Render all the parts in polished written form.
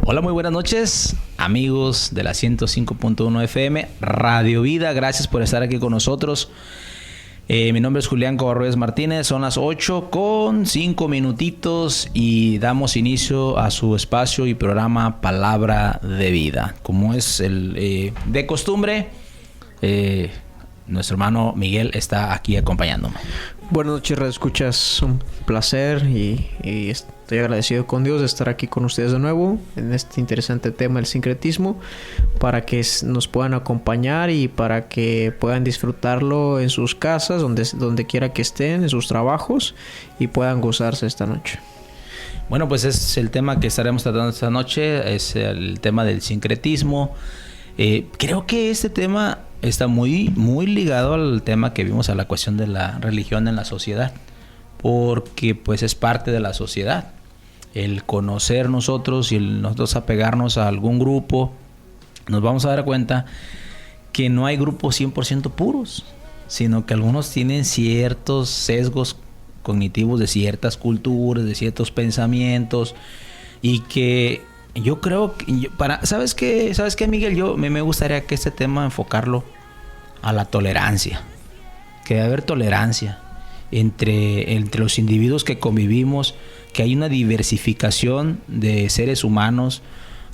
Hola, muy buenas noches, amigos de la 105.1 FM, Radio Vida. Gracias por estar aquí con nosotros. Mi nombre es Julián Covarrubias Martínez. Son las 8:05 y damos inicio a su espacio y programa Palabra de Vida. Como es de costumbre, nuestro hermano Miguel está aquí acompañándome. Buenas noches, escuchas, un placer y estoy agradecido con Dios de estar aquí con ustedes de nuevo en este interesante tema del sincretismo, para que nos puedan acompañar y para que puedan disfrutarlo en sus casas, donde quiera que estén, en sus trabajos, y puedan gozarse esta noche. Bueno, pues es el tema que estaremos tratando esta noche, es el tema del sincretismo. Creo que este tema está muy ligado al tema que vimos, a la cuestión de la religión en la sociedad, porque pues es parte de la sociedad. El conocer nosotros y nosotros apegarnos a algún grupo, nos vamos a dar cuenta que no hay grupos 100% puros, sino que algunos tienen ciertos sesgos cognitivos de ciertas culturas, de ciertos pensamientos, y que yo creo que ¿sabes qué, Miguel? Yo me gustaría que este tema enfocarlo a la tolerancia. Que debe haber tolerancia entre los individuos que convivimos, que hay una diversificación de seres humanos,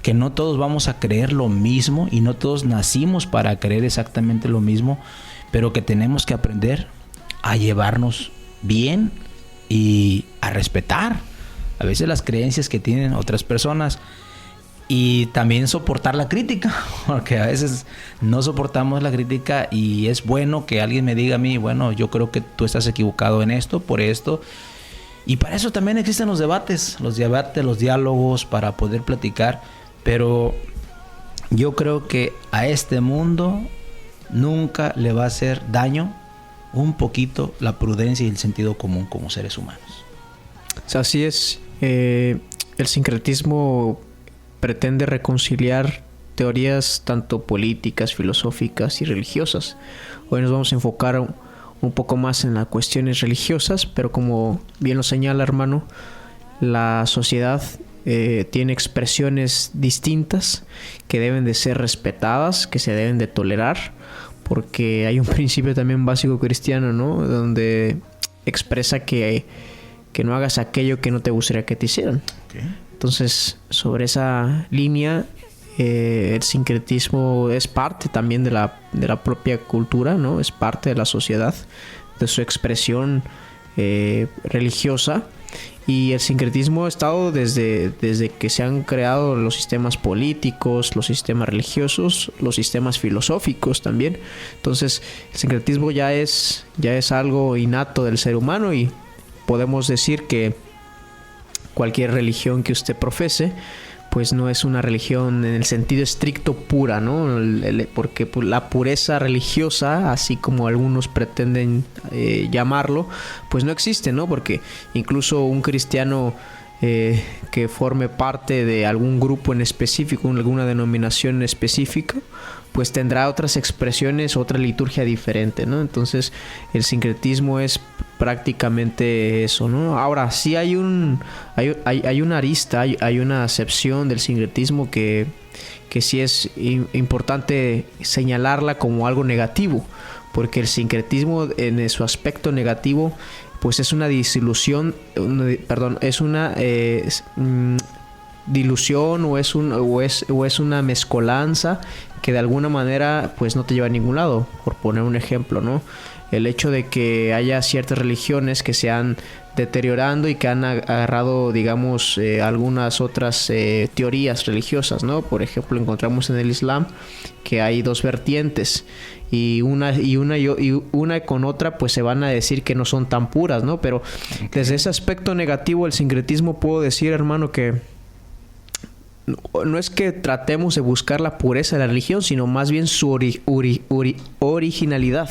que no todos vamos a creer lo mismo y no todos nacimos para creer exactamente lo mismo, pero que tenemos que aprender a llevarnos bien y a respetar a veces las creencias que tienen otras personas. Y también soportar la crítica, porque a veces no soportamos la crítica, y es bueno que alguien me diga a mí, bueno, yo creo que tú estás equivocado en esto, por esto. Y para eso también existen los debates, los diálogos, para poder platicar. Pero yo creo que a este mundo nunca le va a hacer daño un poquito la prudencia y el sentido común como seres humanos. Así es. El sincretismo pretende reconciliar teorías tanto políticas, filosóficas y religiosas. Hoy nos vamos a enfocar un poco más en las cuestiones religiosas, pero como bien lo señala, hermano, la sociedad tiene expresiones distintas que deben de ser respetadas, que se deben de tolerar, porque hay un principio también básico cristiano, ¿no?, donde expresa que no hagas aquello que no te gustaría que te hicieran. Okay. Entonces, sobre esa línea, el sincretismo es parte también de la propia cultura, ¿no? Es parte de la sociedad, de su expresión religiosa. Y el sincretismo ha estado desde que se han creado los sistemas políticos, los sistemas religiosos, los sistemas filosóficos también. Entonces, el sincretismo ya es algo innato del ser humano, y podemos decir que cualquier religión que usted profese, pues no es una religión en el sentido estricto pura, ¿no? Porque la pureza religiosa, así como algunos pretenden llamarlo, pues no existe, ¿no? Porque incluso un cristiano que forme parte de algún grupo en específico, alguna denominación específica, pues tendrá otras expresiones, otra liturgia diferente, ¿no? Entonces, el sincretismo es prácticamente eso, ¿no? Ahora, sí hay una arista, hay una acepción del sincretismo que sí es importante señalarla como algo negativo, porque el sincretismo en su aspecto negativo, pues es una dilución o es una mezcolanza que de alguna manera pues no te lleva a ningún lado. Por poner un ejemplo, ¿no? El hecho de que haya ciertas religiones que se han deteriorando y que han agarrado, digamos, algunas otras teorías religiosas, ¿no? Por ejemplo, encontramos en el Islam que hay dos vertientes, y una con otra pues se van a decir que no son tan puras, ¿no? Pero desde ese aspecto negativo del sincretismo puedo decir, hermano, que no es que tratemos de buscar la pureza de la religión, sino más bien su originalidad,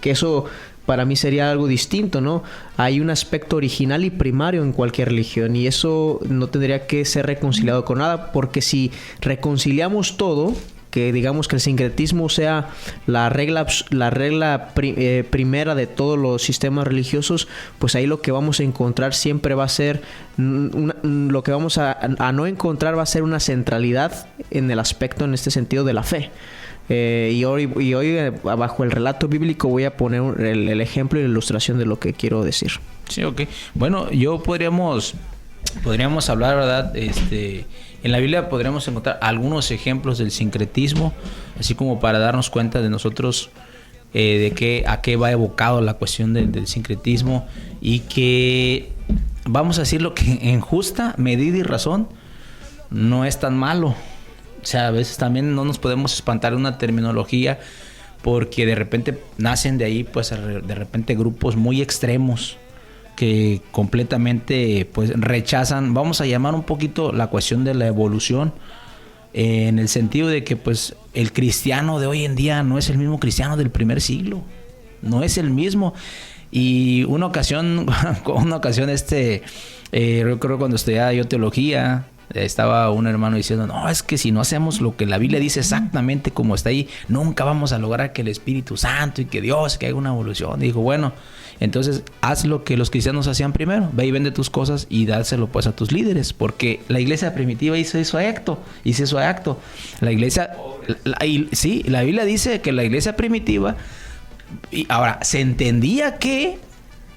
que eso para mí sería algo distinto, ¿no? Hay un aspecto original y primario en cualquier religión, y eso no tendría que ser reconciliado con nada, porque si reconciliamos todo, que digamos que el sincretismo sea la regla primera de todos los sistemas religiosos, pues ahí lo que vamos a encontrar siempre va a ser lo que vamos a no encontrar va a ser una centralidad en el aspecto, en este sentido, de la fe. Y hoy bajo el relato bíblico voy a poner el ejemplo y la ilustración de lo que quiero decir. Sí, ok. Bueno, podríamos hablar, ¿verdad? En la Biblia podríamos encontrar algunos ejemplos del sincretismo, así como para darnos cuenta de nosotros a qué va evocado la cuestión del sincretismo, y que vamos a decirlo que en justa medida y razón no es tan malo. O sea, a veces también no nos podemos espantar de una terminología, porque de repente nacen de ahí, pues de repente grupos muy extremos que completamente pues rechazan, vamos a llamar un poquito la cuestión de la evolución, en el sentido de que pues el cristiano de hoy en día no es el mismo cristiano del primer siglo, no es el mismo. Y una ocasión yo creo cuando estudiaba yo teología, estaba un hermano diciendo, no, es que si no hacemos lo que la Biblia dice exactamente como está ahí, nunca vamos a lograr que el Espíritu Santo y que Dios, que haya una evolución. Y dijo, bueno, entonces haz lo que los cristianos hacían primero, ve y vende tus cosas y dáselo pues a tus líderes, porque la iglesia primitiva hizo eso acto. La iglesia, la Biblia dice que la iglesia primitiva, y ahora se entendía que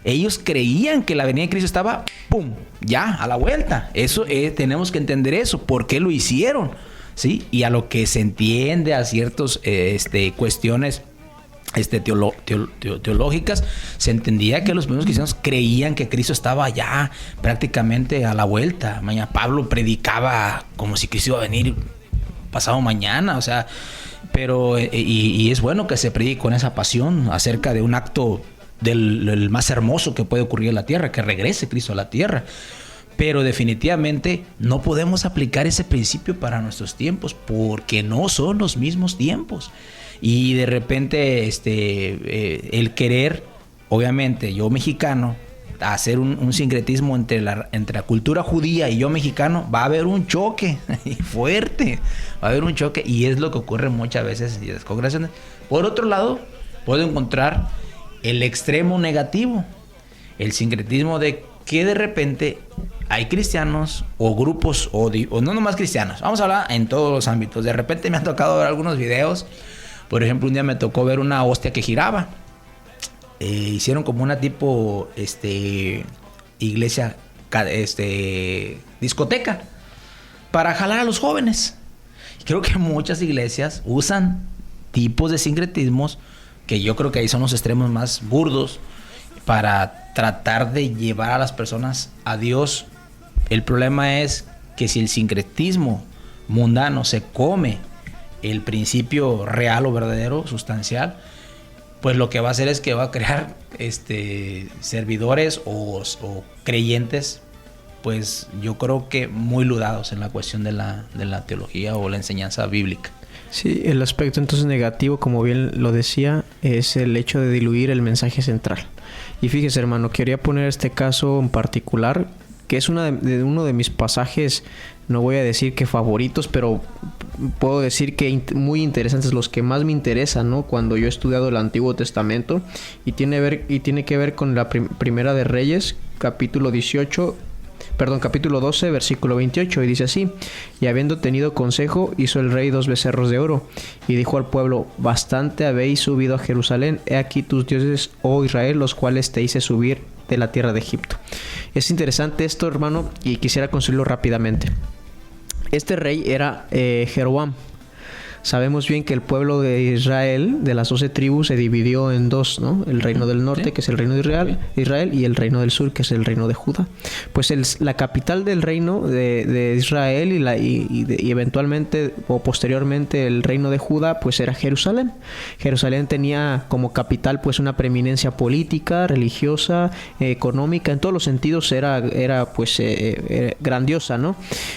ellos creían que la venida de Cristo estaba, ¡pum!, ya, a la vuelta. Eso tenemos que entender eso, por qué lo hicieron, ¿sí? Y a lo que se entiende, a ciertas cuestiones teológicas, se entendía que los primeros cristianos creían que Cristo estaba ya prácticamente a la vuelta. Mañana Pablo predicaba como si Cristo iba a venir pasado mañana, o sea, pero y es bueno que se predique con esa pasión acerca de un acto del más hermoso que puede ocurrir en la tierra, que regrese Cristo a la tierra. Pero definitivamente no podemos aplicar ese principio para nuestros tiempos, porque no son los mismos tiempos. Y de repente el querer, obviamente yo mexicano, hacer un sincretismo entre la cultura judía y yo mexicano, va a haber un choque fuerte, va a haber un choque, y es lo que ocurre muchas veces en las congregaciones. Por otro lado, puedo encontrar el extremo negativo, el sincretismo de que de repente hay cristianos o grupos, o no nomás cristianos, vamos a hablar en todos los ámbitos. De repente me ha tocado ver algunos videos. Por ejemplo, un día me tocó ver una hostia que giraba. Hicieron como una tipo iglesia, discoteca, para jalar a los jóvenes. Creo que muchas iglesias usan tipos de sincretismos que yo creo que ahí son los extremos más burdos, para tratar de llevar a las personas a Dios. El problema es que si el sincretismo mundano se come el principio real o verdadero, sustancial, pues lo que va a hacer es que va a crear servidores o creyentes, pues yo creo que muy ludados en la cuestión de la teología o la enseñanza bíblica. Sí, el aspecto entonces negativo, como bien lo decía, es el hecho de diluir el mensaje central. Y fíjese, hermano, quería poner este caso en particular, que es uno de mis pasajes, no voy a decir que favoritos, pero puedo decir que muy interesantes, los que más me interesan, ¿no? Cuando yo he estudiado el Antiguo Testamento, y tiene que ver con la Primera de Reyes, capítulo 12, versículo 28, y dice así: y habiendo tenido consejo, hizo el rey 2 becerros de oro, y dijo al pueblo: bastante habéis subido a Jerusalén, he aquí tus dioses, oh Israel, los cuales te hice subir de la tierra de Egipto. Es interesante esto, hermano, y quisiera construirlo rápidamente. Este rey era Jeroboam. Sabemos bien que el pueblo de Israel, de las 12 tribus, se dividió en dos, ¿no? El reino del norte, que es el reino de Israel, y el reino del sur, que es el reino de Judá. Pues la capital del reino de Israel y eventualmente o posteriormente el reino de Judá, pues era Jerusalén. Jerusalén tenía como capital pues una preeminencia política, religiosa, económica, en todos los sentidos era pues grandiosa, ¿no?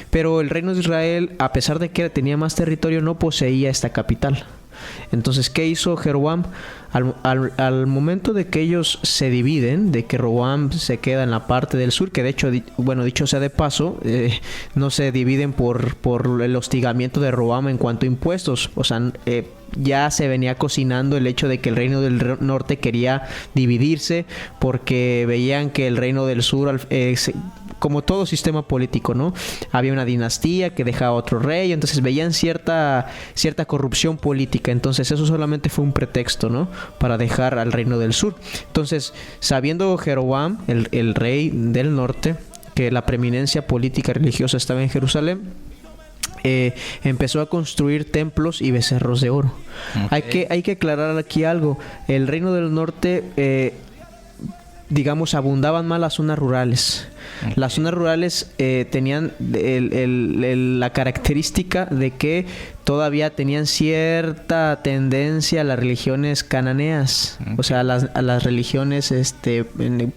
Pero el reino de Israel, a pesar de que tenía más territorio, no poseía esta capital. Entonces, ¿qué hizo Jeroboam? Al momento de que ellos se dividen, de que Roboam se queda en la parte del sur, que de hecho, dicho sea de paso, no se dividen por el hostigamiento de Roboam en cuanto a impuestos. O sea, ya se venía cocinando el hecho de que el reino del norte quería dividirse porque veían que el reino del sur, como todo sistema político, ¿no? Había una dinastía que dejaba otro rey, entonces veían cierta corrupción política. Entonces eso solamente fue un pretexto, ¿no? Para dejar al reino del sur. Entonces, sabiendo Jeroboam, el rey del norte, que la preeminencia política religiosa estaba en Jerusalén, empezó a construir templos y becerros de oro. Okay. Hay que aclarar aquí algo. El reino del norte, digamos, abundaban más las zonas rurales. Okay. Las zonas rurales tenían la característica de que todavía tenían cierta tendencia a las religiones cananeas, okay. O sea, a las religiones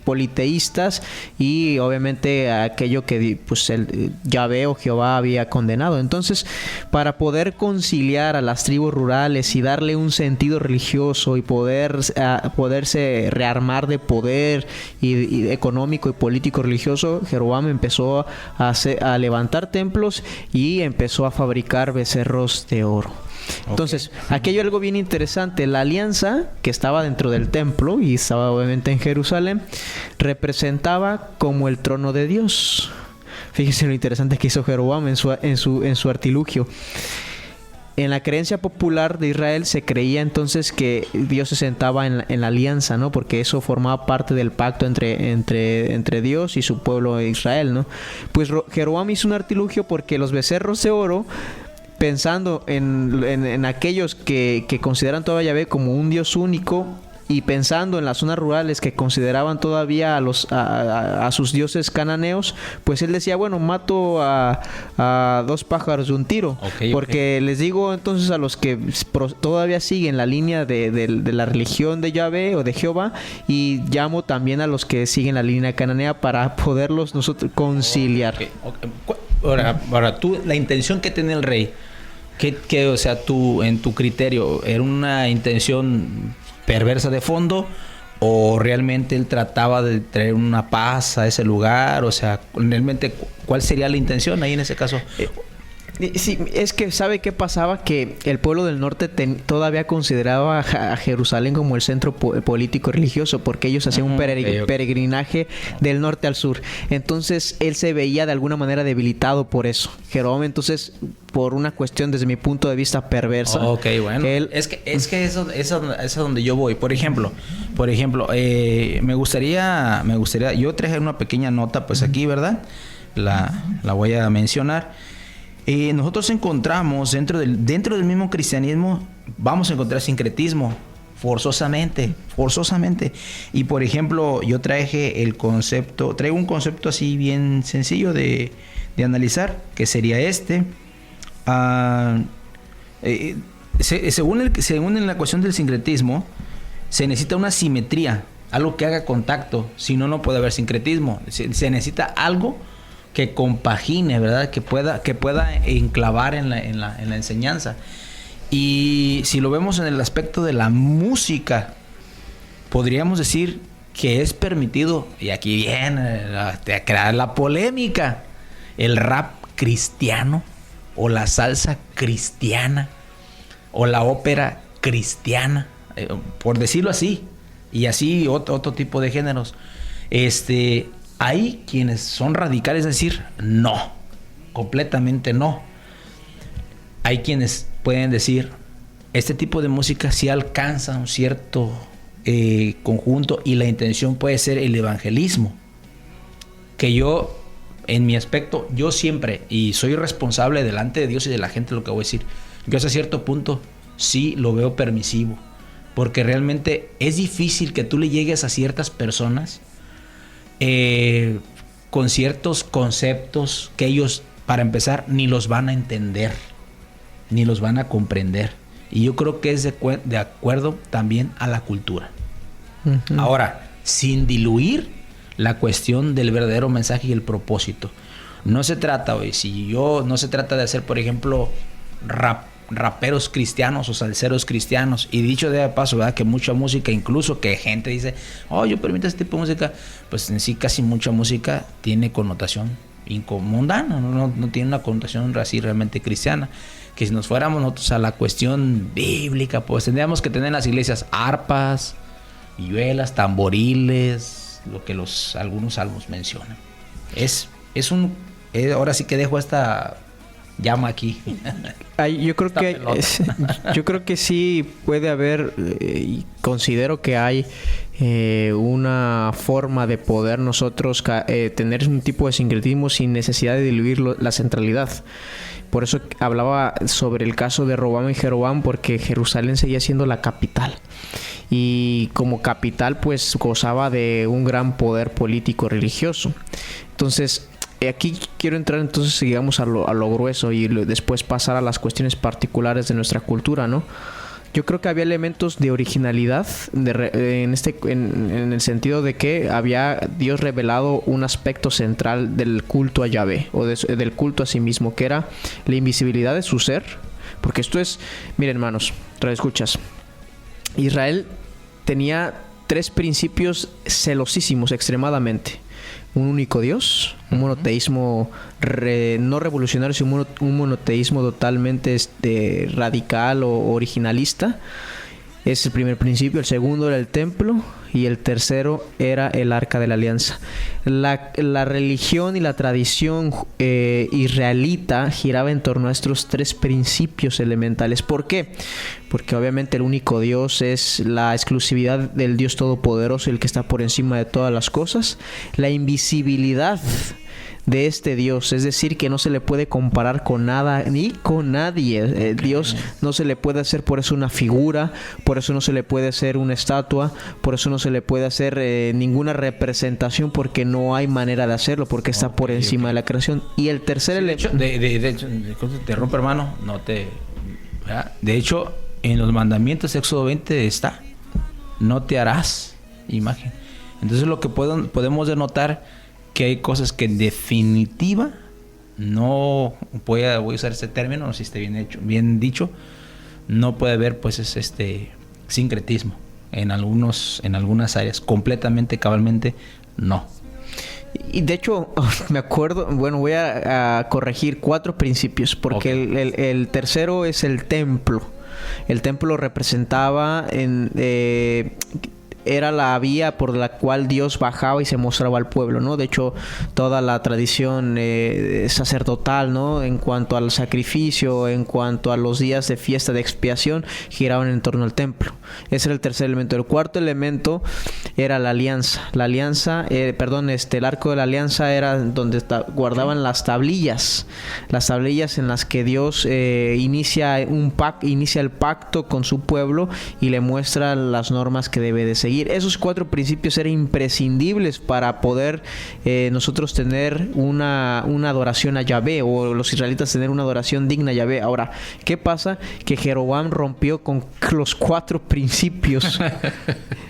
politeístas, y obviamente aquello que pues Yahvé o Jehová había condenado. Entonces, para poder conciliar a las tribus rurales y darle un sentido religioso y poderse rearmar de poder y económico y político religioso, Jeroboam empezó a levantar templos y empezó a fabricar becerros de oro. Entonces, okay. Aquí hay algo bien interesante. La alianza que estaba dentro del templo y estaba obviamente en Jerusalén representaba como el trono de Dios. Fíjense lo interesante que hizo Jeroboam en su artilugio. En la creencia popular de Israel se creía entonces que Dios se sentaba en la alianza, ¿no? Porque eso formaba parte del pacto entre Dios y su pueblo de Israel, ¿no? Pues Jeroboam hizo un artilugio porque los becerros de oro, pensando en aquellos que consideran todavía a Yahvé como un Dios único, y pensando en las zonas rurales que consideraban todavía a sus dioses cananeos, pues él decía, bueno, mato a dos pájaros de un tiro. Okay, porque les digo entonces a los que todavía siguen la línea de la religión de Yahvé o de Jehová, y llamo también a los que siguen la línea cananea para poderlos nosotros conciliar. Okay. Ahora, tú, la intención que tenía el rey, que o sea, tú, en tu criterio, ¿era una intención perversa de fondo, o realmente él trataba de traer una paz a ese lugar? O sea, realmente, ¿cuál sería la intención ahí en ese caso? Sí, es que ¿sabe qué pasaba? Que el pueblo del norte todavía consideraba a Jerusalén como el centro político religioso, porque ellos hacían un peregrinaje del norte al sur. Entonces él se veía de alguna manera debilitado por eso. Jeroboam, entonces, por una cuestión desde mi punto de vista perversa. Ok, bueno. Es que eso es donde yo voy. Por ejemplo, me gustaría, yo traje una pequeña nota, pues aquí, ¿verdad? La voy a mencionar. Nosotros encontramos dentro del mismo cristianismo, vamos a encontrar sincretismo forzosamente. Y por ejemplo, yo traigo un concepto así bien sencillo de analizar, que sería según en la cuestión del sincretismo, se necesita una simetría, algo que haga contacto, si no, no puede haber sincretismo. Se necesita algo que compagine, ¿verdad? Que pueda enclavar en la enseñanza. Y si lo vemos en el aspecto de la música, podríamos decir que es permitido, y aquí viene a crear la polémica, el rap cristiano, o la salsa cristiana, o la ópera cristiana, por decirlo así, y así otro tipo de géneros. Hay quienes son radicales, es decir, no, completamente no. Hay quienes pueden decir, este tipo de música sí alcanza un cierto conjunto, y la intención puede ser el evangelismo. Que yo, en mi aspecto, yo siempre, y soy responsable delante de Dios y de la gente, lo que voy a decir, yo hasta cierto punto sí lo veo permisivo, porque realmente es difícil que tú le llegues a ciertas personas con ciertos conceptos que ellos, para empezar, ni los van a entender, ni los van a comprender. Y yo creo que es de acuerdo también a la cultura. Uh-huh. Ahora, sin diluir la cuestión del verdadero mensaje y el propósito. No se trata de hacer, por ejemplo, rap raperos cristianos o salseros cristianos. Y dicho de paso, ¿verdad? Que mucha música, incluso que gente dice, oh, yo permito este tipo de música, pues en sí casi mucha música tiene connotación mundana, no tiene una connotación así realmente cristiana. Que si nos fuéramos nosotros a la cuestión bíblica, pues tendríamos que tener en las iglesias arpas, vihuelas, tamboriles, lo que algunos salmos mencionan. Ahora sí que dejo esta llama aquí. Yo creo que sí puede haber, y considero que hay una forma de poder nosotros tener un tipo de sincretismo sin necesidad de diluir la centralidad. Por eso hablaba sobre el caso de Roboam y Jeroboam, porque Jerusalén seguía siendo la capital. Y como capital, pues gozaba de un gran poder político religioso. Entonces, aquí quiero entrar entonces, digamos, a lo grueso y después pasar a las cuestiones particulares de nuestra cultura, ¿no? Yo creo que había elementos de originalidad en el sentido de que había Dios revelado un aspecto central del culto a Yahvé o del culto a sí mismo, que era la invisibilidad de su ser. Porque esto es, miren hermanos, escuchas, Israel tenía 3 principios celosísimos extremadamente. Un único Dios, un monoteísmo no revolucionario, sino un monoteísmo totalmente radical o originalista. Es el primer principio. El segundo era el templo y el tercero era el Arca de la Alianza. La religión y la tradición israelita giraba en torno a estos 3 principios elementales. ¿Por qué? Porque obviamente el único Dios es la exclusividad del Dios Todopoderoso, el que está por encima de todas las cosas. La invisibilidad de este Dios, es decir, que no se le puede comparar con nada ni con nadie. Dios no se le puede hacer por eso una figura, por eso no se le puede hacer una estatua, por eso no se le puede hacer ninguna representación, porque no hay manera de hacerlo, porque está por encima de la creación. Y el tercer elemento... De hecho, te rompo, hermano, de hecho, en los mandamientos, Éxodo 20 está, no te harás imagen. Entonces lo que podemos denotar que hay cosas que en definitiva no voy a usar este término, no sé si esté bien dicho, no puede haber pues sincretismo en algunas áreas, completamente, cabalmente no. Y de hecho, me acuerdo, bueno, voy a corregir 4 principios, porque el tercero es el templo. El templo representaba era la vía por la cual Dios bajaba y se mostraba al pueblo, ¿no? De hecho, toda la tradición sacerdotal, ¿no? En cuanto al sacrificio, en cuanto a los días de fiesta de expiación, giraban en torno al templo. Ese era el tercer elemento. El cuarto elemento era la alianza. La alianza, el arco de la alianza era donde guardaban las tablillas. Las tablillas en las que Dios inicia el pacto con su pueblo y le muestra las normas que debe de seguir. Esos 4 principios eran imprescindibles para poder nosotros tener una adoración a Yahvé, o los israelitas tener una adoración digna a Yahvé. Ahora, ¿qué pasa? Que Jeroboam rompió con los 4 principios.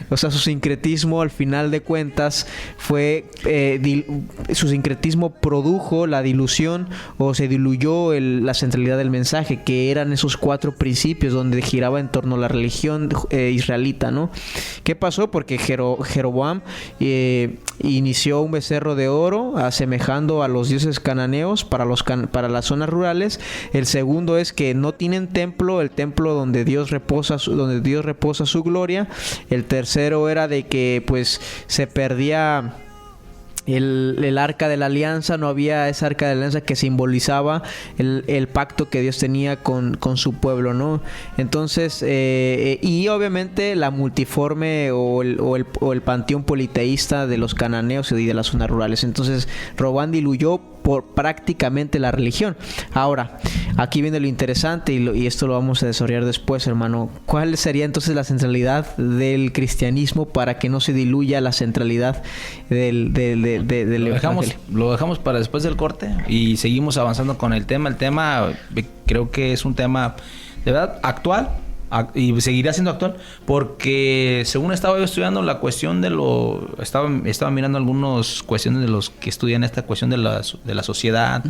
O sea, su sincretismo, al final de cuentas, su sincretismo produjo la dilución, o se diluyó la centralidad del mensaje, que eran esos 4 principios donde giraba en torno a la religión israelita, ¿no? ¿Qué pasó? Porque Jeroboam inició un becerro de oro asemejando a los dioses cananeos para las zonas rurales. El segundo es que no tienen templo, el templo donde Dios reposa su gloria. El tercero era de que pues se perdía el arca de la alianza, no había esa arca de la alianza que simbolizaba el pacto que Dios tenía con su pueblo, ¿no? Entonces, y obviamente la multiforme o el panteón politeísta de los cananeos y de las zonas rurales. Entonces, Roboam diluyó por prácticamente la religión. Ahora, aquí viene lo interesante y esto lo vamos a desarrollar después, hermano. ¿Cuál sería entonces la centralidad del cristianismo para que no se diluya la centralidad del lo dejamos para después del corte y seguimos avanzando con el tema. El tema creo que es un tema de verdad actual y seguirá siendo actual, porque según estaba yo estudiando la cuestión estaba mirando algunas cuestiones de los que estudian esta cuestión de la sociedad,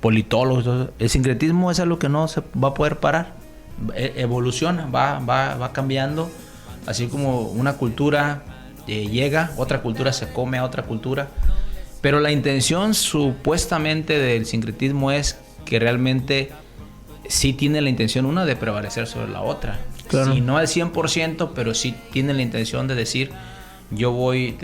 politólogos. El sincretismo es algo que no se va a poder parar. Evoluciona, va cambiando. Así como una cultura llega, otra cultura se come a otra cultura. Pero la intención supuestamente del sincretismo es que realmente sí tiene la intención una de prevalecer sobre la otra. Claro. Si no al 100%, pero sí tiene la intención de decir, yo voy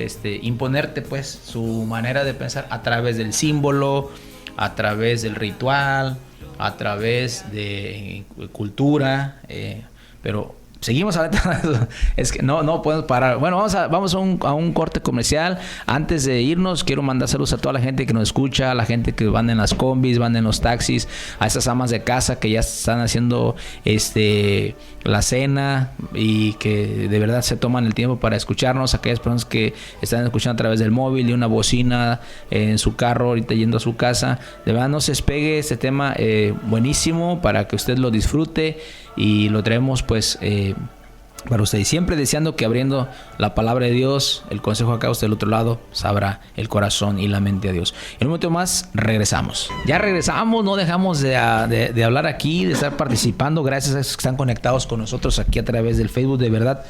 imponerte pues su manera de pensar a través del símbolo, a través del ritual, a través de cultura, pero seguimos hablando. Es que no podemos parar. Bueno, vamos a un corte comercial. Antes de irnos, quiero mandar saludos a toda la gente que nos escucha, a la gente que van en las combis, van en los taxis, a esas amas de casa que ya están haciendo la cena y que de verdad se toman el tiempo para escucharnos, aquellas personas que están escuchando a través del móvil y una bocina en su carro ahorita yendo a su casa. De verdad no se despegue este tema buenísimo para que usted lo disfrute y lo traemos pues para usted, y siempre deseando que abriendo la palabra de Dios, el consejo acá usted del otro lado, sabrá el corazón y la mente de Dios. En un momento más regresamos. Ya regresamos, no dejamos de hablar aquí, de estar participando. Gracias a esos que están conectados con nosotros aquí a través del Facebook. De verdad,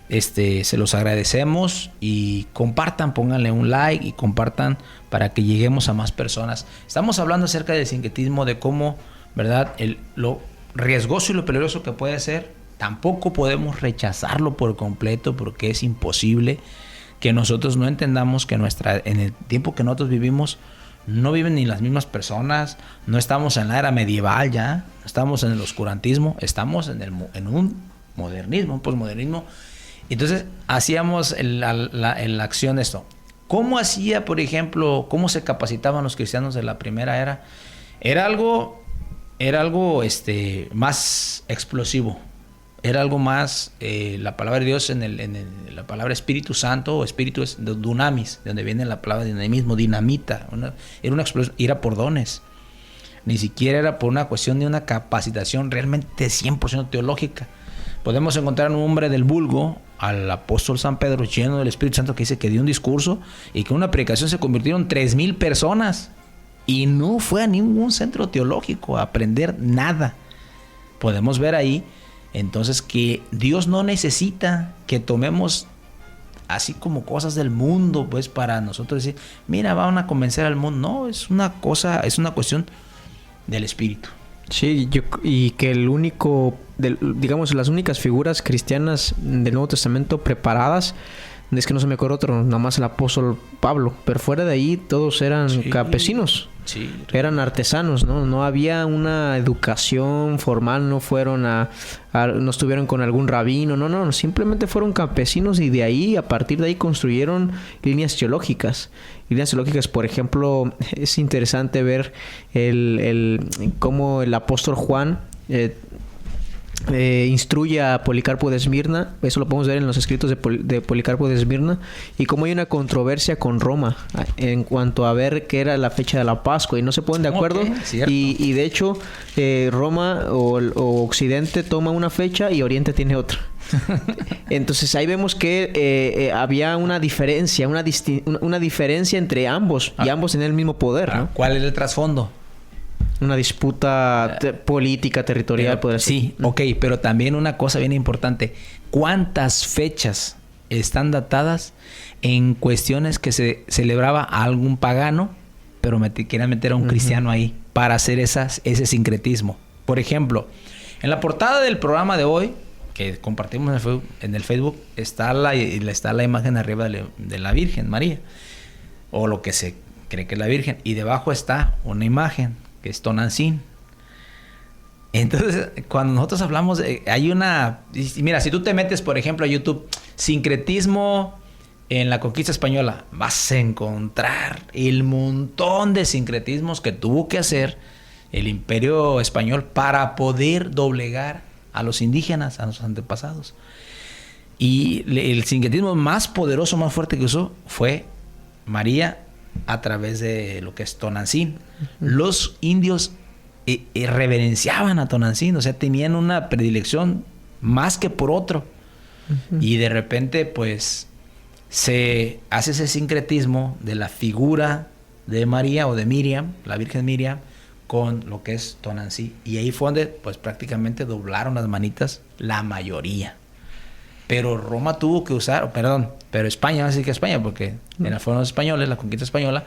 se los agradecemos y compartan, pónganle un like y compartan para que lleguemos a más personas. Estamos hablando acerca del sincretismo, de cómo, ¿verdad?, lo riesgoso y lo peligroso que puede ser. Tampoco podemos rechazarlo por completo porque es imposible que nosotros no entendamos que en el tiempo que nosotros vivimos no viven ni las mismas personas, no estamos en la era medieval ya, no estamos en el oscurantismo, estamos en un modernismo, un posmodernismo. Entonces hacíamos la acción de esto. ¿Cómo hacía, por ejemplo, cómo se capacitaban los cristianos de la primera era? Era algo más explosivo. Era algo más, la palabra de Dios en la palabra Espíritu Santo, o Espíritu es de dunamis, de donde viene la palabra dinamismo, dinamita. Era una explosión, era por dones. Ni siquiera era por una cuestión de una capacitación realmente 100% teológica. Podemos encontrar un hombre del vulgo, al apóstol San Pedro, lleno del Espíritu Santo, que dice que dio un discurso y que en una predicación se convirtieron 3,000 personas. Y no fue a ningún centro teológico a aprender nada. Podemos ver ahí entonces que Dios no necesita que tomemos así como cosas del mundo, pues, para nosotros decir, mira, van a convencer al mundo. No, es una cuestión del Espíritu. Sí, y que digamos, las únicas figuras cristianas del Nuevo Testamento preparadas, es que no se me acuerda otro, nada más el apóstol Pablo, pero fuera de ahí todos eran campesinos. Sí, eran artesanos, ¿no? No había una educación formal, no estuvieron con algún rabino, no, simplemente fueron campesinos y de ahí, a partir de ahí construyeron líneas teológicas. Por ejemplo, es interesante ver cómo el apóstol Juan instruye a Policarpo de Esmirna. Eso lo podemos ver en los escritos de Policarpo de Esmirna, y cómo hay una controversia con Roma en cuanto a ver qué era la fecha de la Pascua y no se ponen de acuerdo. Y de hecho Roma o Occidente toma una fecha y Oriente tiene otra. Entonces ahí vemos que había una diferencia entre ambos, y ambos tenían el mismo poder, ¿no? ¿Cuál es el trasfondo? Una disputa política, territorial. Sí, ok, pero también una cosa bien importante. ¿Cuántas fechas están datadas en cuestiones que se celebraba a algún pagano, pero querían meter a un cristiano ahí para hacer ese sincretismo? Por ejemplo, en la portada del programa de hoy, que compartimos en el Facebook, está la imagen arriba de la Virgen María, o lo que se cree que es la Virgen, y debajo está una imagen que es Tonantzin. Entonces, cuando nosotros hablamos mira, si tú te metes, por ejemplo, a YouTube, sincretismo en la conquista española, vas a encontrar el montón de sincretismos que tuvo que hacer el Imperio Español para poder doblegar a los indígenas, a nuestros antepasados. Y el sincretismo más poderoso, más fuerte que usó fue María, a través de lo que es Tonantzin. Los indios reverenciaban a Tonantzin, o sea, tenían una predilección más que por otro. Y de repente, pues, se hace ese sincretismo de la figura de María o de Miriam, la Virgen Miriam, con lo que es Tonantzin. Y ahí fue donde pues prácticamente doblaron las manitas la mayoría. Pero Roma tuvo que usar, pero España, así que España, porque fueron los españoles, la conquista española,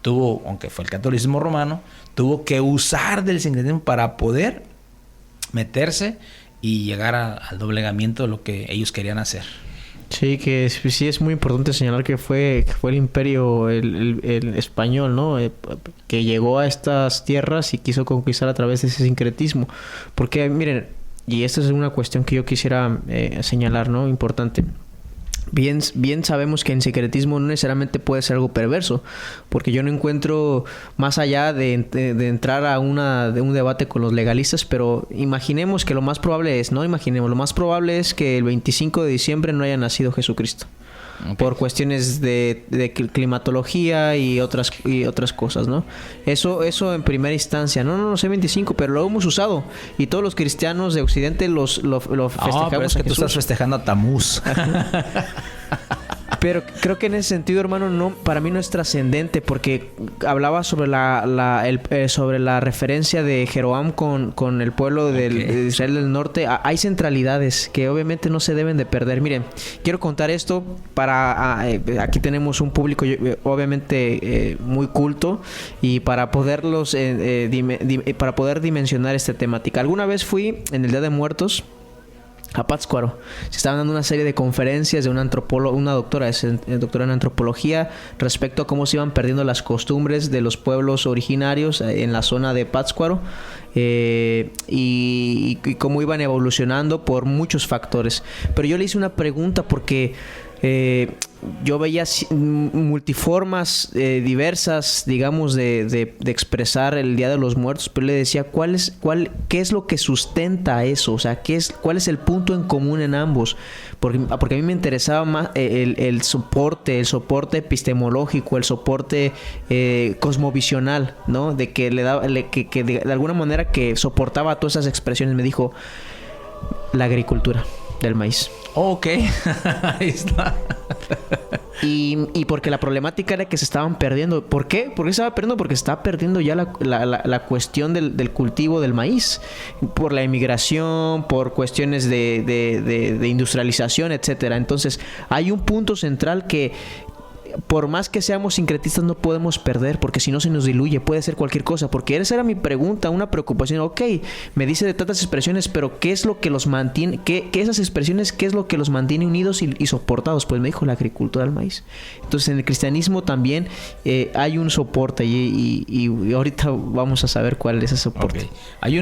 tuvo, aunque fue el catolicismo romano, tuvo que usar del sincretismo para poder meterse y llegar al doblegamiento de lo que ellos querían hacer. Sí, que sí es muy importante señalar que fue el imperio el español, ¿no? Que llegó a estas tierras y quiso conquistar a través de ese sincretismo. Porque, miren, y esta es una cuestión que yo quisiera señalar, ¿no? Importante. Bien sabemos que el sincretismo no necesariamente puede ser algo perverso, porque yo no encuentro más allá de entrar a un debate con los legalistas, pero imaginemos que lo más probable es que el 25 de diciembre no haya nacido Jesucristo. Okay. Por cuestiones de climatología y otras cosas, ¿no? Eso en primera instancia. No sé 25, pero lo hemos usado. Y todos los cristianos de Occidente lo festejamos. Pero es que tú estás festejando a Tamuz. Pero creo que en ese sentido, hermano, para mí no es trascendente, porque hablaba sobre sobre la referencia de Jeroboam con el pueblo de Israel del Norte. Hay centralidades que obviamente no se deben de perder. Miren, quiero contar esto aquí tenemos un público obviamente muy culto, y para poderlos para poder dimensionar esta temática. Alguna vez fui en el Día de Muertos a Pátzcuaro. Se estaban dando una serie de conferencias de una doctora en antropología respecto a cómo se iban perdiendo las costumbres de los pueblos originarios en la zona de Pátzcuaro, y cómo iban evolucionando por muchos factores. Pero yo le hice una pregunta porque yo veía multiformas diversas, digamos, de expresar el Día de los Muertos, pero le decía qué es lo que sustenta eso, o sea, cuál es el punto en común en ambos, porque a mí me interesaba más el soporte epistemológico, el soporte cosmovisional, ¿no? De que que de alguna manera que soportaba todas esas expresiones. Me dijo: la agricultura del maíz. Ok, ahí está. Y porque la problemática era que se estaban perdiendo. ¿Por qué? ¿Por qué se estaba perdiendo? Porque se estaba perdiendo ya la cuestión del cultivo del maíz, por la inmigración, por cuestiones de industrialización, etcétera. Entonces hay un punto central que, por más que seamos sincretistas, no podemos perder, porque si no se nos diluye, puede ser cualquier cosa. Porque esa era mi pregunta, una preocupación. Ok, me dice de tantas expresiones, pero ¿qué es lo que los mantiene? ¿Qué esas expresiones, qué es lo que los mantiene unidos y soportados? Pues me dijo: la agricultura del maíz. Entonces en el cristianismo también hay un soporte, y ahorita vamos a saber cuál es ese soporte. Okay. Hay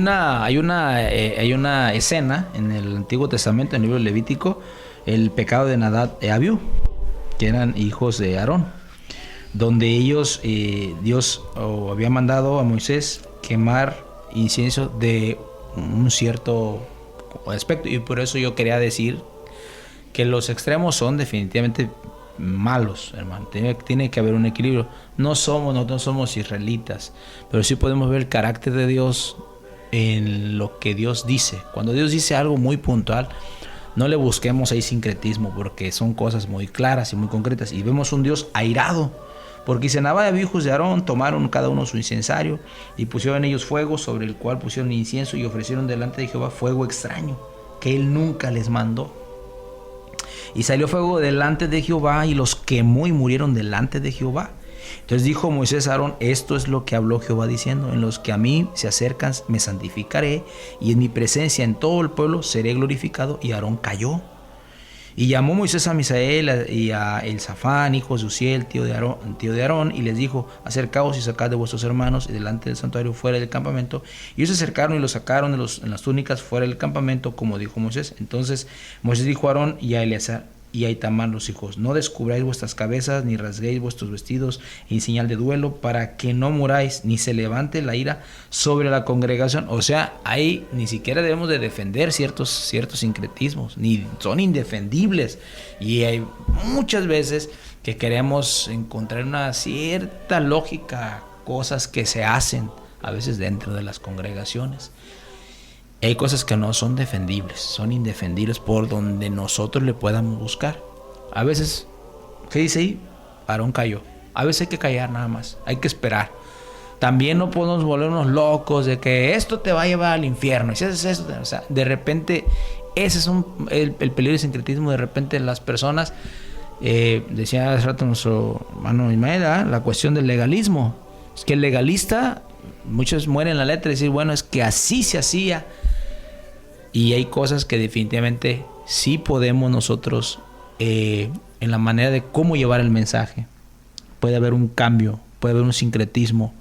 una escena en el Antiguo Testamento, en el libro Levítico, el pecado de Nadab y Abiú, que eran hijos de Aarón, donde ellos, Dios había mandado a Moisés quemar incienso de un cierto aspecto, y por eso yo quería decir que los extremos son definitivamente malos, hermano. Tiene que haber un equilibrio. Nosotros no somos israelitas, pero sí podemos ver el carácter de Dios en lo que Dios dice. Cuando Dios dice algo muy puntual, no le busquemos ahí sincretismo, porque son cosas muy claras y muy concretas. Y vemos un Dios airado, porque dice: Nadab y hijos de Aarón tomaron cada uno su incensario y pusieron ellos fuego, sobre el cual pusieron incienso, y ofrecieron delante de Jehová fuego extraño, que él nunca les mandó. Y salió fuego delante de Jehová y los quemó, y murieron delante de Jehová. Entonces dijo Moisés a Aarón: esto es lo que habló Jehová diciendo: en los que a mí se acercan me santificaré, y en mi presencia en todo el pueblo seré glorificado. Y Aarón cayó. Y llamó Moisés a Misael y a Elzafán, hijos de Uziel, tío de Aarón, y les dijo: acercaos y sacad de vuestros hermanos y delante del santuario fuera del campamento. Y ellos se acercaron y los sacaron en las túnicas fuera del campamento, como dijo Moisés. Entonces Moisés dijo a Aarón y a Eleazar y a Itamar los hijos: no descubráis vuestras cabezas, ni rasguéis vuestros vestidos en señal de duelo, para que no muráis, ni se levante la ira sobre la congregación. O sea, ahí ni siquiera debemos de defender ciertos sincretismos, ni son indefendibles. Y hay muchas veces que queremos encontrar una cierta lógica, cosas que se hacen a veces dentro de las congregaciones. Hay cosas que no son defendibles, son indefendibles por donde nosotros le podamos buscar. A veces, ¿qué dice ahí? Aarón cayó. A veces hay que callar nada más, hay que esperar. también no podemos volvernos locos de que esto te va a llevar al infierno. Y si haces eso, o sea, de repente, ese es el peligro del sincretismo. De repente las personas, decía hace rato nuestro hermano Ismael, la cuestión del legalismo. Es que el legalista, muchos mueren en la letra y decir, bueno, es que así se hacía. Y hay cosas que definitivamente sí podemos nosotros, en la manera de cómo llevar el mensaje. Puede haber un cambio, puede haber un sincretismo.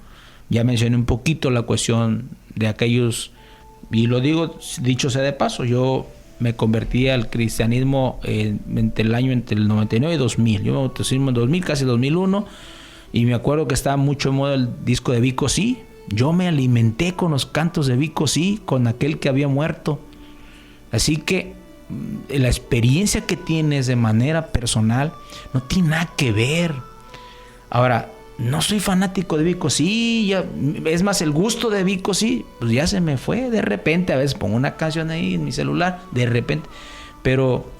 Ya mencioné un poquito la cuestión de aquellos, y lo digo, dicho sea de paso, yo me convertí al cristianismo entre el 99 y 2000. Yo me bauticé en 2000, casi 2001, y me acuerdo que estaba mucho en moda el disco de Vico Sí. Yo me alimenté con los cantos de Vico Sí, con aquel que había muerto. Así que la experiencia que tienes de manera personal no tiene nada que ver. Ahora, no soy fanático de Vico Sí, ya, es más, el gusto de Vico Sí, pues ya se me fue de repente. A veces pongo una canción ahí en mi celular, de repente. Pero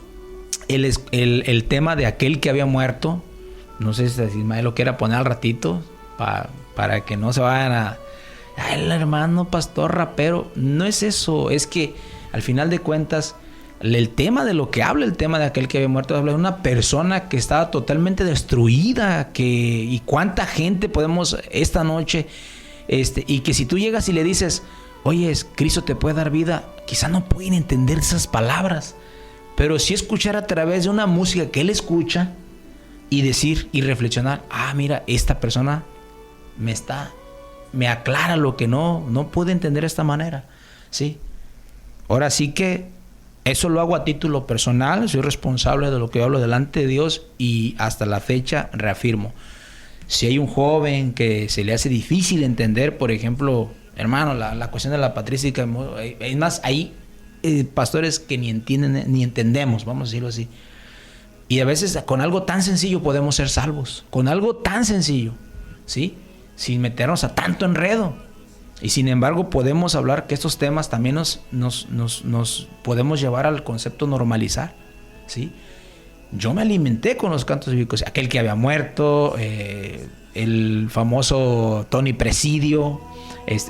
el tema de aquel que había muerto, no sé si Ismael lo quiera poner al ratito, para que no se vayan a... Ay, el hermano pastor rapero. No es eso, es que al final de cuentas, el tema de lo que habla, el tema de aquel que había muerto, habla de una persona que estaba totalmente destruida, y cuánta gente podemos esta noche, y que si tú llegas y le dices, oye, Cristo te puede dar vida, quizá no pueden entender esas palabras, pero sí escuchar a través de una música que él escucha y decir y reflexionar, mira, esta persona me aclara lo que no pude entender de esta manera, ¿sí? Ahora sí que eso lo hago a título personal, soy responsable de lo que hablo delante de Dios, y hasta la fecha reafirmo. Si hay un joven que se le hace difícil entender, por ejemplo, hermano, la cuestión de la patrística, es más, hay pastores que ni entienden ni entendemos, vamos a decirlo así. Y a veces con algo tan sencillo podemos ser salvos, con algo tan sencillo, ¿sí? Sin meternos a tanto enredo. Y sin embargo podemos hablar que estos temas también nos podemos llevar al concepto normalizar, ¿sí? Yo me alimenté con los cantos bíblicos, aquel que había muerto, el famoso Tony Presidio,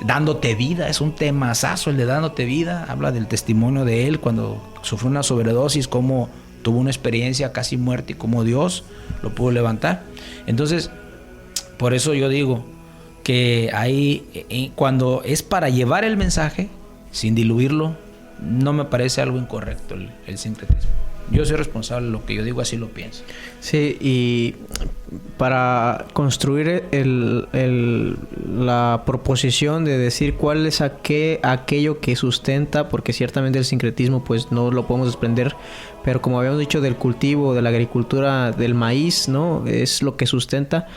dándote vida, es un temazazo el de dándote vida. Habla del testimonio de él cuando sufrió una sobredosis, cómo tuvo una experiencia casi muerte y cómo Dios lo pudo levantar. Entonces, por eso yo digo que ahí, cuando es para llevar el mensaje sin diluirlo, no me parece algo incorrecto el sincretismo. Yo soy responsable de lo que yo digo, así lo pienso. Sí, y para construir la proposición de decir cuál es aquello que sustenta, porque ciertamente el sincretismo pues no lo podemos desprender, pero como habíamos dicho del cultivo, de la agricultura del maíz, ¿no? Es lo que sustenta.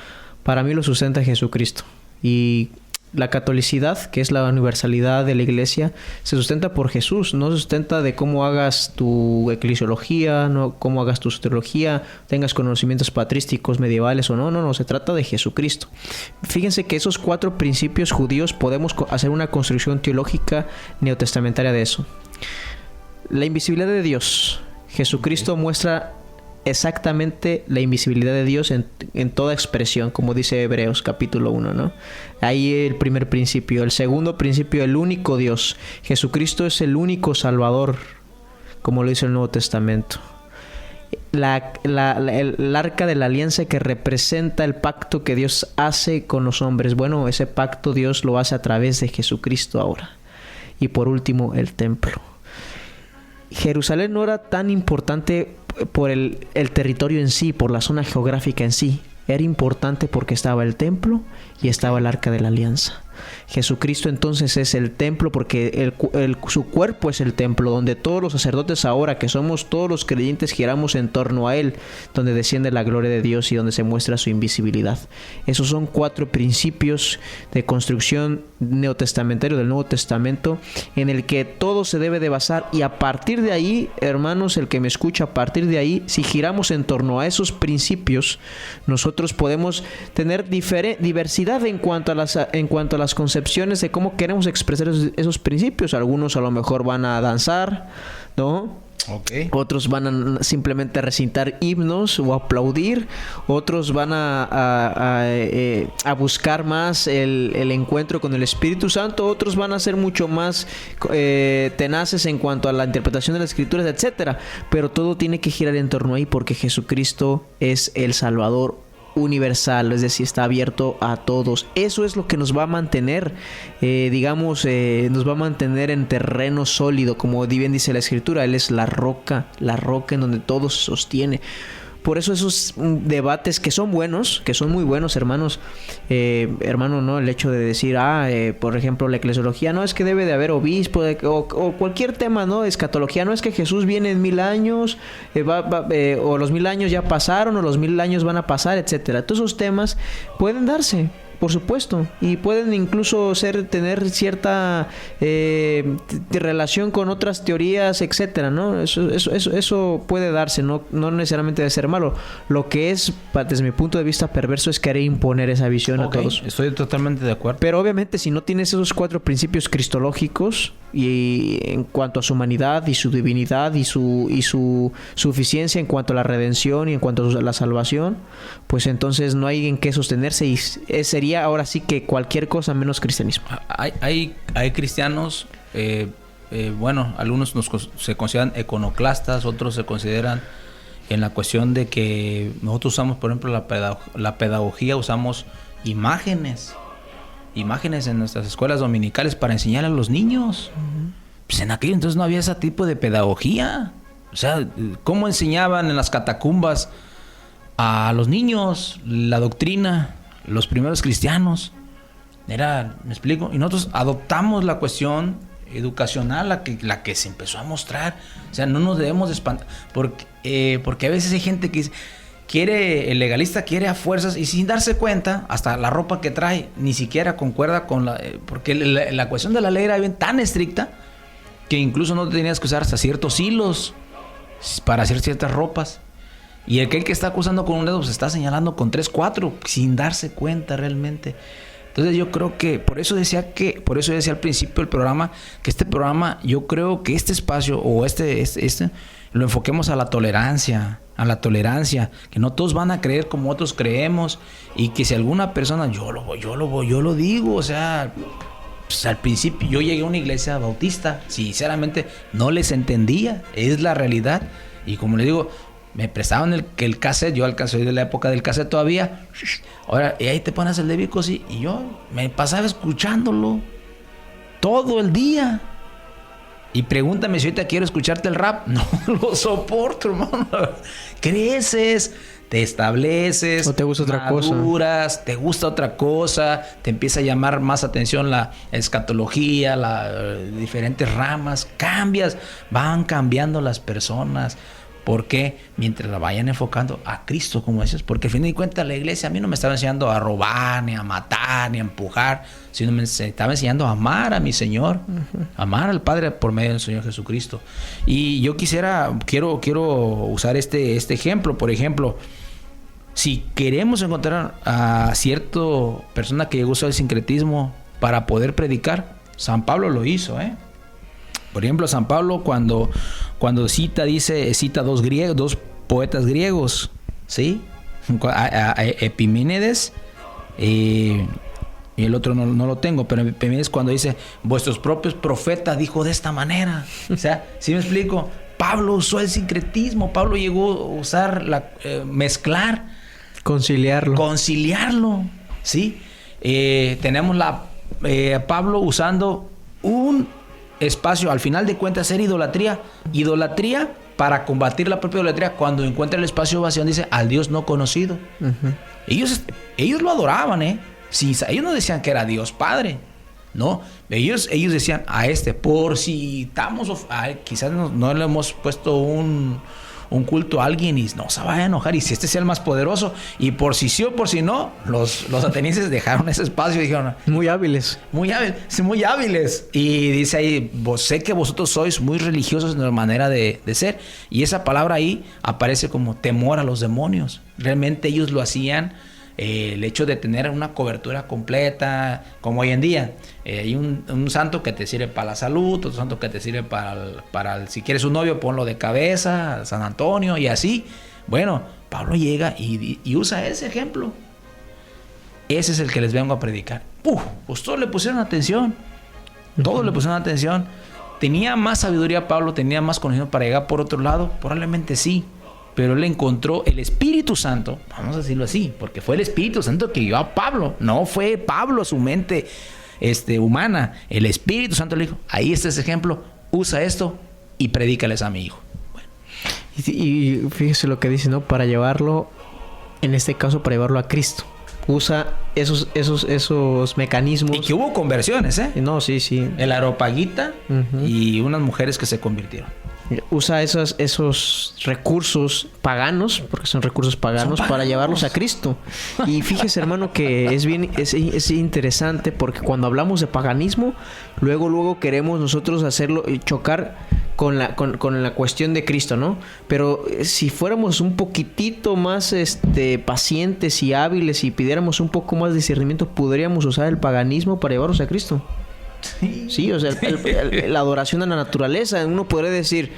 Para mí lo sustenta Jesucristo. Y la catolicidad, que es la universalidad de la iglesia, se sustenta por Jesús, no se sustenta de cómo hagas tu eclesiología, no cómo hagas tu teología, tengas conocimientos patrísticos medievales o no, se trata de Jesucristo. Fíjense que esos 4 principios judíos podemos hacer una construcción teológica neotestamentaria de eso. La invisibilidad de Dios. Jesucristo muestra exactamente la invisibilidad de Dios en toda expresión, como dice Hebreos capítulo 1, ¿no? Ahí el primer principio. El segundo principio, el único Dios. Jesucristo es el único Salvador, como lo dice el Nuevo Testamento. El arca de la alianza que representa el pacto que Dios hace con los hombres. Bueno, ese pacto Dios lo hace a través de Jesucristo ahora. Y por último, el templo. Jerusalén no era tan importante por el territorio en sí, por la zona geográfica en sí. Era importante porque estaba el templo y estaba el arca de la alianza. Jesucristo entonces es el templo porque su cuerpo es el templo donde todos los sacerdotes ahora que somos todos los creyentes giramos en torno a él, donde desciende la gloria de Dios y donde se muestra su invisibilidad. Esos son 4 principios de construcción neotestamentario del Nuevo Testamento en el que todo se debe de basar, y a partir de ahí, hermanos, el que me escucha, a partir de ahí, si giramos en torno a esos principios, nosotros podemos tener diversidad en cuanto a las concepciones de cómo queremos expresar esos principios. Algunos a lo mejor van a danzar, ¿no? Okay. Otros van a simplemente recitar himnos o aplaudir. Otros van a buscar más el encuentro con el Espíritu Santo. Otros van a ser mucho más tenaces en cuanto a la interpretación de las Escrituras, etcétera. Pero todo tiene que girar en torno ahí, porque Jesucristo es el Salvador universal, es decir, está abierto a todos. Eso es lo que nos va a mantener, nos va a mantener en terreno sólido, como bien dice la Escritura. Él es la roca en donde todo se sostiene. Por eso esos debates que son buenos, que son muy buenos, hermanos, ¿no? El hecho de decir, por ejemplo, la eclesiología, no es que debe de haber obispo, o cualquier tema, ¿no? Escatología, no es que Jesús viene en 1000 años, o los 1000 años ya pasaron, o los 1000 años van a pasar, etcétera. Todos esos temas pueden darse, por supuesto, y pueden incluso tener cierta relación con otras teorías, etcétera, ¿no? Eso puede darse, no necesariamente debe ser malo. Lo que es, desde mi punto de vista, perverso es querer imponer esa visión a todos. Estoy totalmente de acuerdo. Pero obviamente, si no tienes esos 4 principios cristológicos, y en cuanto a su humanidad y su divinidad y su suficiencia en cuanto a la redención y en cuanto a la salvación, pues entonces no hay en qué sostenerse, y sería ahora sí que cualquier cosa menos cristianismo. Hay cristianos, algunos se consideran iconoclastas, otros se consideran en la cuestión de que nosotros usamos, por ejemplo, la pedagogía, usamos imágenes en nuestras escuelas dominicales para enseñar a los niños. Uh-huh. Pues en aquel entonces no había ese tipo de pedagogía. O sea, ¿cómo enseñaban en las catacumbas a los niños la doctrina, los primeros cristianos? ¿Me explico? Y nosotros adoptamos la cuestión educacional, la que se empezó a mostrar. O sea, no nos debemos espantar, porque a veces hay gente que el legalista quiere a fuerzas, y sin darse cuenta, hasta la ropa que trae ni siquiera concuerda con porque la cuestión de la ley era bien tan estricta que incluso no tenías que usar hasta ciertos hilos para hacer ciertas ropas. Y aquel que está acusando con un dedo se está señalando con 3, 4 sin darse cuenta realmente. Entonces yo creo que por eso decía al principio del programa, que este programa, yo creo que este espacio o este lo enfoquemos a la tolerancia, que no todos van a creer como otros creemos, y que si alguna persona, yo lo digo, o sea, pues al principio yo llegué a una iglesia bautista, sinceramente no les entendía, es la realidad, y como les digo, me prestaban el cassette, yo alcancé de la época del cassette todavía, ahora, y ahí te pones el de Vico, sí, y yo me pasaba escuchándolo todo el día. Y pregúntame si ahorita quiero escucharte el rap. No lo soporto, hermano. Creces, te estableces, o te gusta maduras, te gusta otra cosa, te empieza a llamar más atención la escatología, diferentes ramas, van cambiando las personas. ¿Por qué? Mientras la vayan enfocando a Cristo, como dices, porque al fin de cuentas la iglesia a mí no me estaba enseñando a robar, ni a matar, ni a empujar, sino me estaba enseñando a amar a mi Señor, amar al Padre por medio del Señor Jesucristo. Y yo quiero usar este ejemplo. Por ejemplo, si queremos encontrar a cierta persona que llegó a usar el sincretismo para poder predicar, San Pablo lo hizo, Por ejemplo, San Pablo cuando cita dos poetas griegos, ¿sí? A Epimenides, y el otro no lo tengo, pero Epimenides cuando dice, vuestros propios profetas dijo de esta manera. O sea, ¿sí me explico? Pablo usó el sincretismo, Pablo llegó a usar mezclar, conciliarlo, ¿sí? Tenemos Pablo usando un espacio, al final de cuentas, era idolatría para combatir la propia idolatría. Cuando encuentra el espacio vacío, dice al Dios no conocido. Uh-huh. Ellos lo adoraban, sí, ellos no decían que era Dios Padre, no, ellos decían por si estamos, quizás no le hemos puesto un culto a alguien y no se vaya a enojar, y si este sea el más poderoso, y por si sí o por si no, los atenienses dejaron ese espacio y dijeron, muy hábiles, y dice ahí, sé que vosotros sois muy religiosos en la manera de ser, y esa palabra ahí aparece como temor a los demonios. Realmente ellos lo hacían el hecho de tener una cobertura completa, como hoy en día. Hay un santo que te sirve para la salud, otro santo que te sirve si quieres un novio, ponlo de cabeza, San Antonio y así. Bueno, Pablo llega y usa ese ejemplo. Ese es el que les vengo a predicar. Pues todos le pusieron atención. Todos le pusieron atención. ¿Tenía más sabiduría Pablo? ¿Tenía más conocimiento para llegar por otro lado? Probablemente sí. Pero él encontró el Espíritu Santo, vamos a decirlo así, porque fue el Espíritu Santo que guió a Pablo. No fue Pablo su mente humana. El Espíritu Santo le dijo, ahí está ese ejemplo, usa esto y predícales a mi hijo. Bueno. Y fíjese lo que dice, ¿no? Para llevarlo, en este caso, para llevarlo a Cristo. Usa esos mecanismos. Y que hubo conversiones, ¿eh? No, sí. El Areopagita y unas mujeres que se convirtieron. Usa esos recursos paganos, porque son recursos paganos, para llevarlos a Cristo. Y fíjese, hermano, que es interesante, porque cuando hablamos de paganismo, luego queremos nosotros hacerlo y chocar con la cuestión de Cristo, ¿no? Pero si fuéramos un poquitito más pacientes y hábiles y pidiéramos un poco más de discernimiento, podríamos usar el paganismo para llevarlos a Cristo. Sí, o sea, la adoración a la naturaleza. Uno podría decir,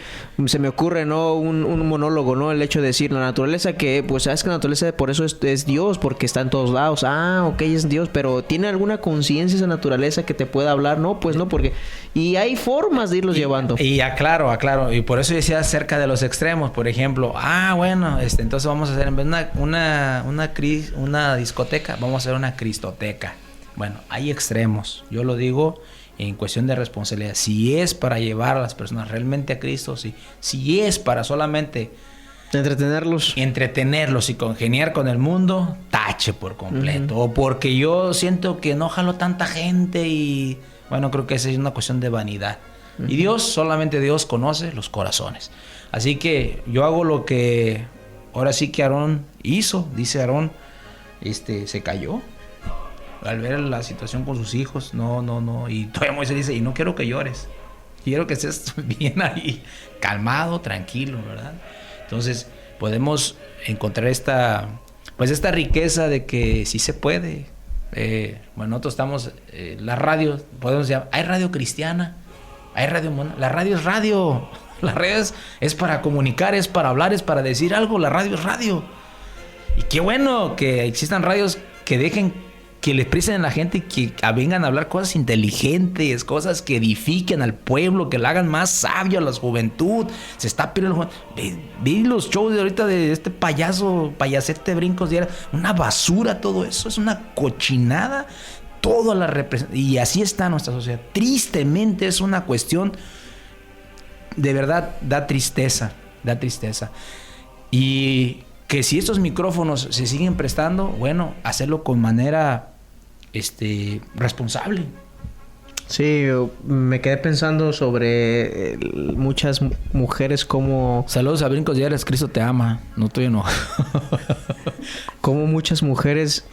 se me ocurre, ¿no? Un monólogo, ¿no? El hecho de decir, la naturaleza que, pues, sabes que la naturaleza por eso es Dios, porque está en todos lados. Ok, es Dios, pero ¿tiene alguna conciencia esa naturaleza que te pueda hablar? No, pues no, porque... Y hay formas de irlos llevando. Y aclaro. Y por eso decía acerca de los extremos. Por ejemplo, bueno, entonces vamos a hacer, en vez de una discoteca, vamos a hacer una cristoteca. Bueno, hay extremos. Yo lo digo en cuestión de responsabilidad. Si es para llevar a las personas realmente a Cristo, si es para solamente entretenerlos y congeniar con el mundo, tache por completo. O porque yo siento que no jalo tanta gente y... Bueno, creo que esa es una cuestión de vanidad. Y solamente Dios conoce los corazones. Así que yo hago lo que ahora sí que Aarón hizo. Dice Aarón, se cayó al ver la situación con sus hijos. No. Y todavía Moisés dice, y no quiero que llores. Quiero que estés bien ahí, calmado, tranquilo, ¿verdad? Entonces, podemos encontrar esta riqueza de que sí se puede. Nosotros estamos, la radio, podemos llamar, hay radio cristiana, hay radio, la radio es radio. La radio es para comunicar, es para hablar, es para decir algo. La radio es radio. Y qué bueno que existan radios que dejen que le expresen a la gente y que vengan a hablar cosas inteligentes, cosas que edifiquen al pueblo, que la hagan más sabio a la juventud. Se está pidiendo... Ve los shows de ahorita de este payasete brincos de una basura, todo eso, es una cochinada. Todo y así está nuestra sociedad. Tristemente es una cuestión, de verdad, da tristeza. Y que si estos micrófonos se siguen prestando, bueno, hacerlo con manera responsable. Sí, me quedé pensando sobre muchas mujeres como... Saludos a Brincos Diarios, Cristo te ama, no estoy enojado. Como muchas mujeres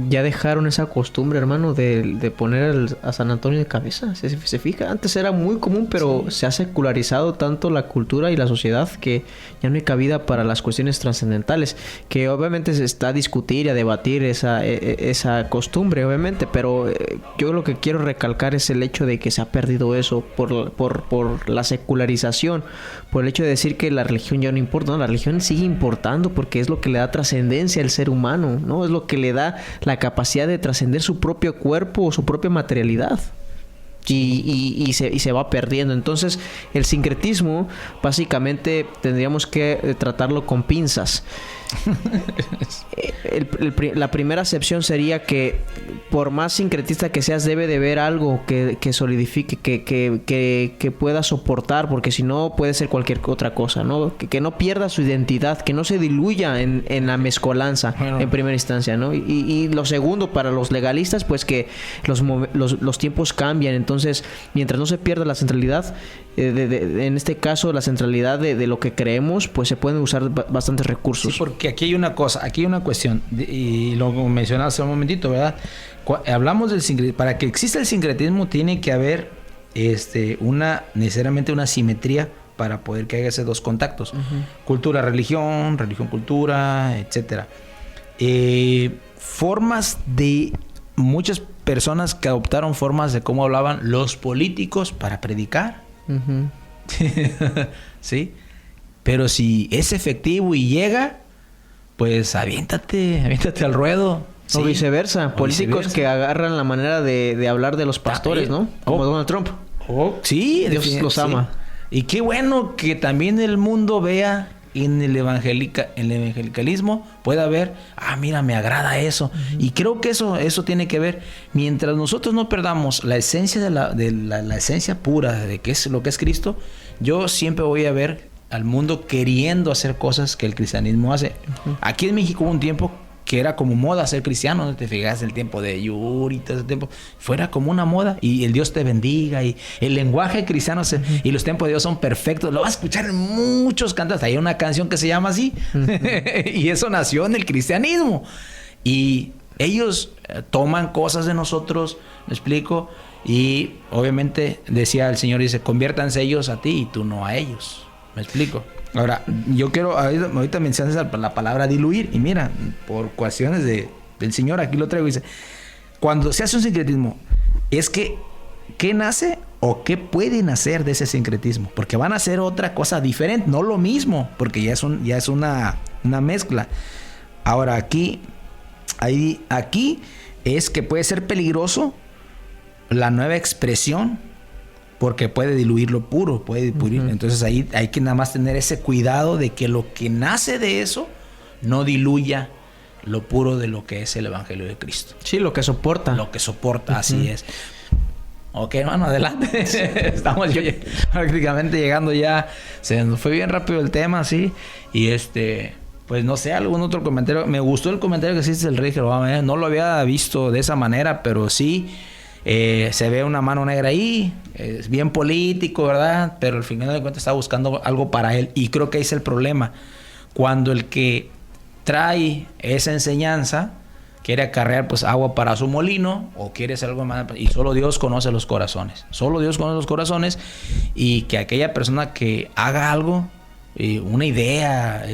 ya dejaron esa costumbre, hermano, de poner a San Antonio de cabeza. ¿Se fija? Antes era muy común, pero se ha secularizado tanto la cultura y la sociedad que ya no hay cabida para las cuestiones trascendentales. Que obviamente se está a discutir y a debatir esa costumbre, obviamente, pero yo lo que quiero recalcar es el hecho de que se ha perdido eso por la secularización, por el hecho de decir que la religión ya no importa. No, la religión sigue importando porque es lo que le da trascendencia al ser humano, ¿no? Es lo que le da la capacidad de trascender su propio cuerpo o su propia materialidad. Y se va perdiendo. Entonces, el sincretismo, básicamente, tendríamos que tratarlo con pinzas. La primera acepción sería que, por más sincretista que seas, debe de haber algo que solidifique, que pueda soportar, porque si no, puede ser cualquier otra cosa, ¿no? Que no pierda su identidad, que no se diluya en la mezcolanza, en primera instancia, ¿no? Y lo segundo, para los legalistas, pues que los tiempos cambian. Entonces, mientras no se pierda la centralidad, en este caso la centralidad de lo que creemos, pues se pueden usar bastantes recursos. Sí, porque aquí hay una cosa, aquí hay una cuestión, y lo mencionaste hace un momentito, ¿verdad? Hablamos del sincretismo. Para que exista el sincretismo tiene que haber necesariamente una simetría para poder que haya esos dos contactos. Cultura, religión, cultura, etcétera. formas de muchas personas que adoptaron formas de cómo hablaban los políticos para predicar. Ujú. ¿Sí? Pero si es efectivo y llega, pues aviéntate al ruedo. O ¿sí? viceversa, O políticos viceversa. que agarran la manera de hablar de los pastores, ¿no? Como Donald Trump. Sí, Dios los ama. Y qué bueno que también el mundo vea en el evangelicalismo, pueda ver, mira, me agrada eso. Uh-huh. Y creo que eso tiene que ver, mientras nosotros no perdamos la esencia de la esencia pura de qué es lo que es Cristo, yo siempre voy a ver al mundo queriendo hacer cosas que el cristianismo hace. Uh-huh. Aquí en México hubo un tiempo que era como moda ser cristiano, ¿no? Te fijas, el tiempo de Yuri, todo ese tiempo, fuera como una moda, y el Dios te bendiga, y el lenguaje cristiano y los tiempos de Dios son perfectos, lo vas a escuchar en muchos cantos, hay una canción que se llama así, y eso nació en el cristianismo, y ellos toman cosas de nosotros, ¿me explico? Y obviamente decía el Señor, dice, conviértanse ellos a ti y tú no a ellos, ¿me explico? Ahora, yo quiero, ahorita mencionas la palabra diluir, y mira, por cuestiones del Señor, aquí lo traigo, dice, cuando se hace un sincretismo, es que, ¿qué nace o qué puede nacer de ese sincretismo? Porque van a hacer otra cosa diferente, no lo mismo, porque ya es una mezcla. Ahora, aquí es que puede ser peligroso la nueva expresión, porque puede diluir lo puro, puede pulir. Uh-huh. Entonces ahí hay que nada más tener ese cuidado de que lo que nace de eso no diluya lo puro de lo que es el Evangelio de Cristo. Sí, lo que soporta. Lo que soporta, uh-huh. Así es. Ok, hermano, adelante. Estamos prácticamente llegando ya. Se nos fue bien rápido el tema, sí. Y pues no sé, algún otro comentario. Me gustó el comentario que hiciste del Rey Jeroboam. No lo había visto de esa manera, pero sí. Se ve una mano negra ahí, es bien político, ¿verdad? Pero al final de cuentas está buscando algo para él. Y creo que ahí es el problema. Cuando el que trae esa enseñanza quiere acarrear pues agua para su molino o quiere hacer algo más, y solo Dios conoce los corazones. Solo Dios conoce los corazones, y que aquella persona que haga algo, una idea,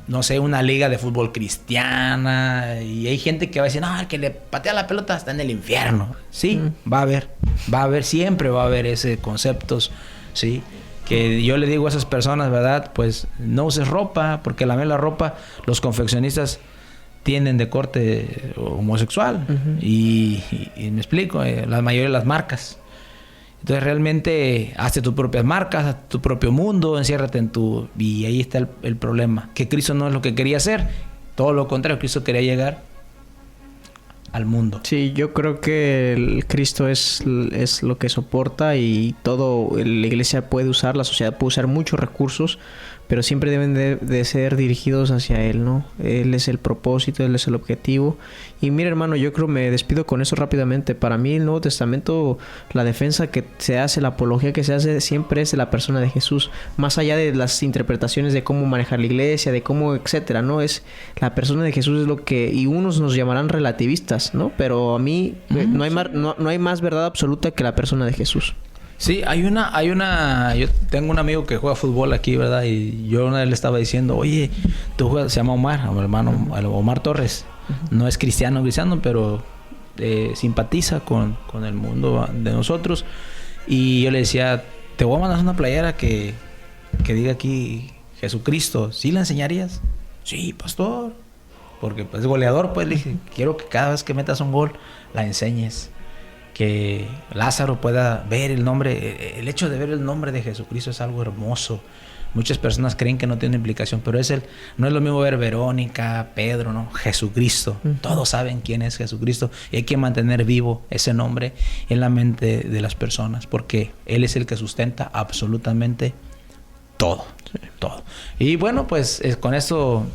no sé, una liga de fútbol cristiana, y hay gente que va a decir, no, el que le patea la pelota está en el infierno. Sí, va a haber, siempre va a haber ese conceptos, sí, que yo le digo a esas personas, ¿verdad? Pues no uses ropa, porque la ropa, los confeccionistas tienen de corte homosexual, uh-huh. y me explico, la mayoría de las marcas. Entonces realmente hazte tus propias marcas, haz tu propio mundo, enciérrate en y ahí está el problema. Que Cristo no es lo que quería hacer, todo lo contrario, Cristo quería llegar al mundo. Sí, yo creo que el Cristo es lo que soporta, y todo la iglesia puede usar, la sociedad puede usar muchos recursos, pero siempre deben de ser dirigidos hacia Él, ¿no? Él es el propósito, Él es el objetivo. Y mira, hermano, yo creo me despido con eso rápidamente. Para mí el Nuevo Testamento, la defensa que se hace, la apología que se hace, siempre es de la persona de Jesús. Más allá de las interpretaciones de cómo manejar la iglesia, de cómo, etcétera, ¿no? Es la persona de Jesús, es lo que... Y unos nos llamarán relativistas, ¿no? Pero a mí no hay más verdad absoluta que la persona de Jesús. Sí, yo tengo un amigo que juega fútbol aquí, ¿verdad? Y yo una vez le estaba diciendo, oye, tú juegas, se llama Omar, mi hermano, Omar Torres. Uh-huh. No es cristiano, pero simpatiza con el mundo de nosotros. Y yo le decía, te voy a mandar una playera que diga aquí Jesucristo. ¿Sí la enseñarías? Sí, pastor. Porque pues goleador, pues le dije, quiero que cada vez que metas un gol la enseñes. Que Lázaro pueda ver el nombre, el hecho de ver el nombre de Jesucristo es algo hermoso. Muchas personas creen que no tiene implicación, pero no es lo mismo ver Verónica, Pedro, ¿no? Jesucristo. Uh-huh. Todos saben quién es Jesucristo, y hay que mantener vivo ese nombre en la mente de las personas, porque Él es el que sustenta absolutamente todo. Sí. Todo. Y bueno, pues con esto...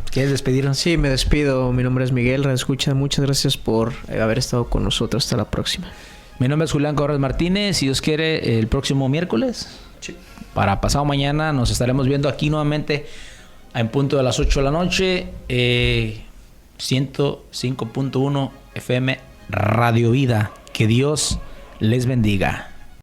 ¿Quieres despedirnos? Sí, me despido. Mi nombre es Miguel Redescucha. Muchas gracias por haber estado con nosotros. Hasta la próxima. Mi nombre es Julián Corrales Martínez. Si Dios quiere, el próximo miércoles, sí, para pasado mañana, nos estaremos viendo aquí nuevamente en punto de las 8 de la noche. 105.1 FM Radio Vida. Que Dios les bendiga.